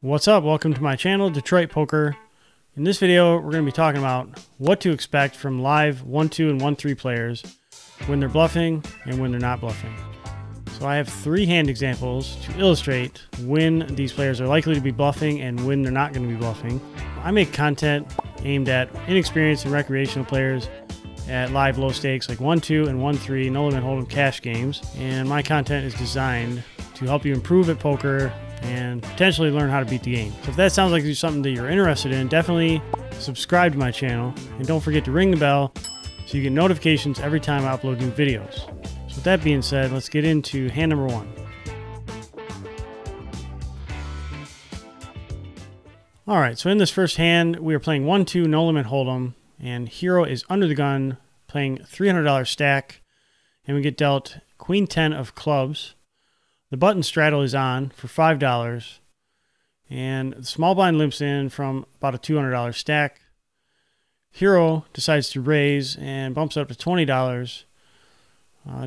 What's up? Welcome to my channel, Detroit Poker. In this video, we're going to be talking about what to expect from live 1-2 and 1-3 players when they're bluffing and when they're not bluffing. So I have 3 hand examples to illustrate when these players are likely to be bluffing and when they're not going to be bluffing. I make content aimed at inexperienced and recreational players at live low stakes like 1-2 and 1-3 no limit hold'em cash games, and my content is designed to help you improve at poker and potentially learn how to beat the game. So if that sounds like something that you're interested in, definitely subscribe to my channel and don't forget to ring the bell so you get notifications every time I upload new videos. So with that being said, let's get into hand number 1. Alright, so in this first hand, we are playing 1-2 no limit hold'em, and Hero is under the gun playing $300 stack, and we get dealt Queen 10 of clubs. The button straddle is on for $5, and the small blind limps in from about a $200 stack. Hero decides to raise and bumps up to $20.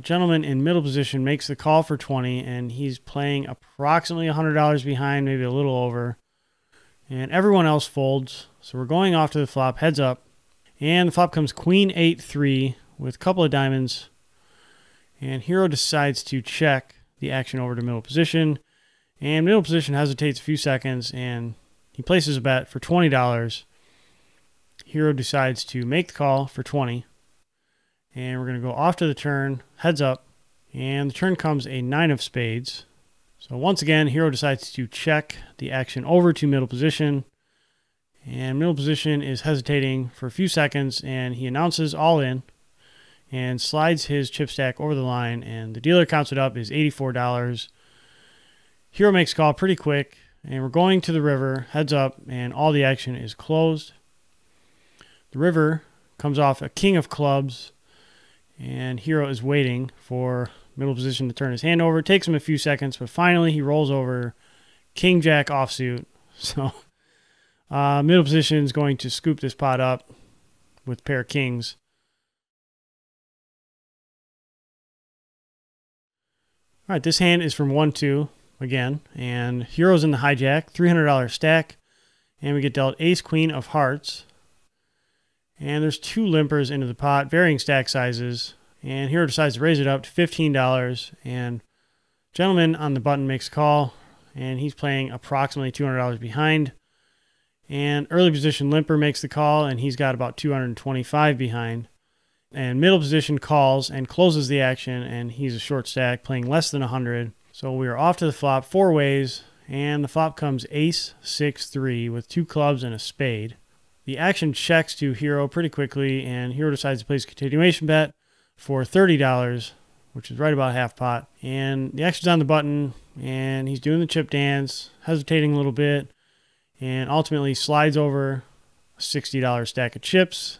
Gentleman in middle position makes the call for 20, and he's playing approximately $100 behind, maybe a little over. And everyone else folds, so we're going off to the flop, heads up. And the flop comes Queen 8-3 with a couple of diamonds. And Hero decides to check the action over to middle position, and middle position hesitates a few seconds and he places a bet for $20. Hero decides to make the call for 20, and we're going to go off to the turn, heads up, and the turn comes a 9 of spades. So once again, Hero decides to check the action over to middle position, and middle position is hesitating for a few seconds, and he announces all in and slides his chip stack over the line, and the dealer counts it up is $84. Hero makes a call pretty quick, and we're going to the river, heads up, and all the action is closed. The river comes off a king of clubs, and Hero is waiting for middle position to turn his hand over. It takes him a few seconds, but finally he rolls over king jack offsuit. So middle position is going to scoop this pot up with a pair of kings. All right, this hand is from 1-2 again, and Hero's in the hijack, $300 stack, and we get dealt ace queen of hearts. And there's 2 limpers into the pot, varying stack sizes, and Hero decides to raise it up to $15, and gentleman on the button makes a call, and he's playing approximately $200 behind. And early position limper makes the call, and he's got about $225 behind. And middle position calls and closes the action, and he's a short stack playing less than 100. So we are off to the flop 4 ways, and the flop comes ace 6-3 with 2 clubs and a spade. The action checks to Hero pretty quickly, and Hero decides to place a continuation bet for $30, which is right about half pot. And the action's on the button, and he's doing the chip dance, hesitating a little bit, and ultimately slides over a $60 stack of chips.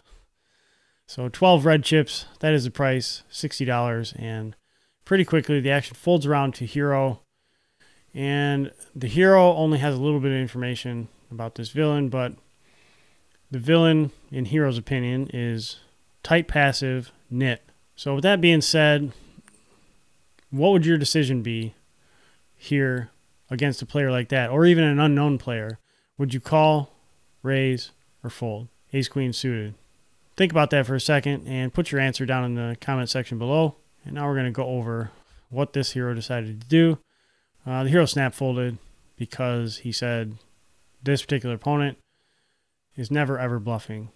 So 12 red chips, that is the price, $60, and pretty quickly the action folds around to Hero. And the Hero only has a little bit of information about this villain, but the villain, in Hero's opinion, is tight passive nit. So with that being said, what would your decision be here against a player like that, or even an unknown player? Would you call, raise, or fold? Ace queen suited. Think about that for a second and put your answer down in the comment section below. And now we're going to go over what this Hero decided to do. The Hero snap folded because he said this particular opponent is never ever bluffing.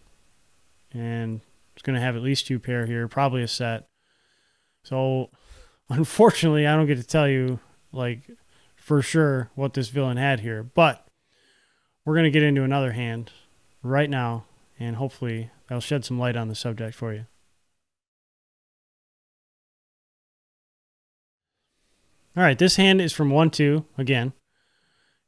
And it's going to have at least 2 pair here, probably a set. So unfortunately, I don't get to tell you like for sure what this villain had here. But we're going to get into another hand right now, and hopefully that'll shed some light on the subject for you. All right, this hand is from 1-2 again.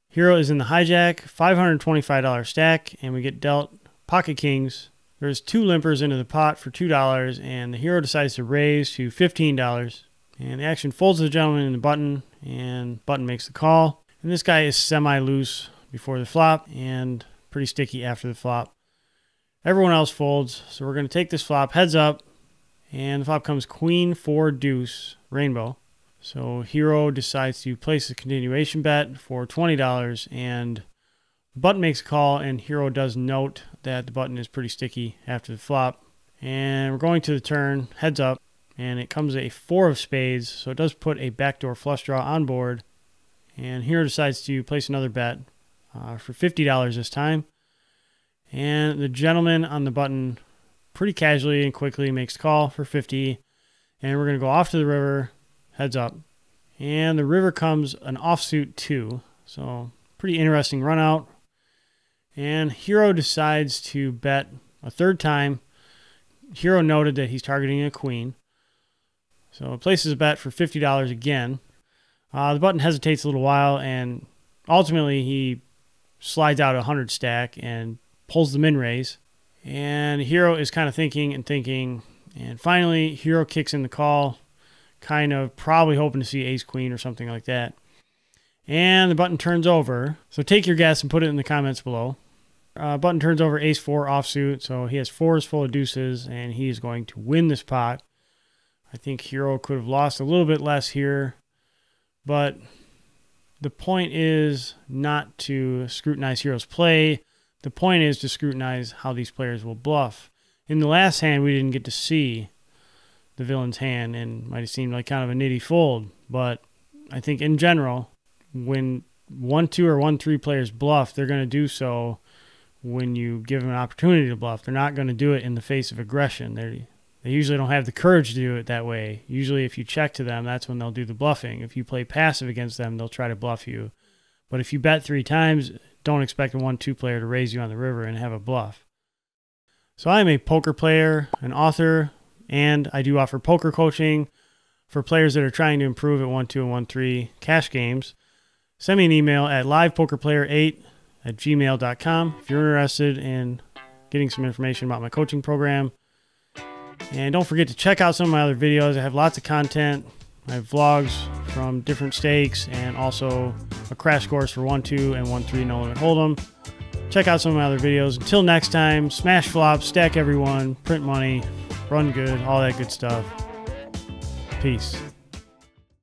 Hero is in the hijack, $525 stack, and we get dealt pocket kings. There's 2 limpers into the pot for $2, and the Hero decides to raise to $15. And the action folds the gentleman in the button, and button makes the call. And this guy is semi-loose before the flop and pretty sticky after the flop. Everyone else folds, so we're going to take this flop heads up, and the flop comes queen 4 deuce rainbow. So Hero decides to place a continuation bet for $20, and Button makes a call, and Hero does note that the button is pretty sticky after the flop. And we're going to the turn, heads up, and it comes a 4 of spades, so it does put a backdoor flush draw on board. And Hero decides to place another bet for $50 this time. And the gentleman on the button pretty casually and quickly makes the call for 50. And we're going to go off to the river, heads up. And the river comes an offsuit 2, so pretty interesting run out. And Hero decides to bet a third time. Hero noted that he's targeting a queen, so it places a bet for $50 again. The button hesitates a little while, and ultimately he slides out a 100 stack and pulls the min raise. And Hero is kind of thinking and thinking, and finally Hero kicks in the call, kind of probably hoping to see ace queen or something like that. And the button turns over, so take your guess and put it in the comments below. Button turns over ace 4 offsuit, so he has 4s full of deuces, and he is going to win this pot. I think Hero could have lost a little bit less here, but the point is not to scrutinize Hero's play. The point is to scrutinize how these players will bluff. In the last hand, we didn't get to see the villain's hand, and might have seemed like kind of a nitty fold, but I think in general, when 1-2 or 1-3 players bluff, they're going to do so when you give them an opportunity to bluff. They're not going to do it in the face of aggression. They usually don't have the courage to do it that way. Usually if you check to them, that's when they'll do the bluffing. If you play passive against them, they'll try to bluff you. But if you bet 3 times, don't expect a 1-2 player to raise you on the river and have a bluff. So I'm a poker player, an author, and I do offer poker coaching for players that are trying to improve at 1-2 and 1-3 cash games. Send me an email at livepokerplayer8@gmail.com if you're interested in getting some information about my coaching program. And don't forget to check out some of my other videos. I have lots of content. I have vlogs from different stakes and also a crash course for 1-2 and 1-3 no limit hold'em. Check out some of my other videos. Until next time, smash flops, stack everyone, print money, run good, all that good stuff. Peace.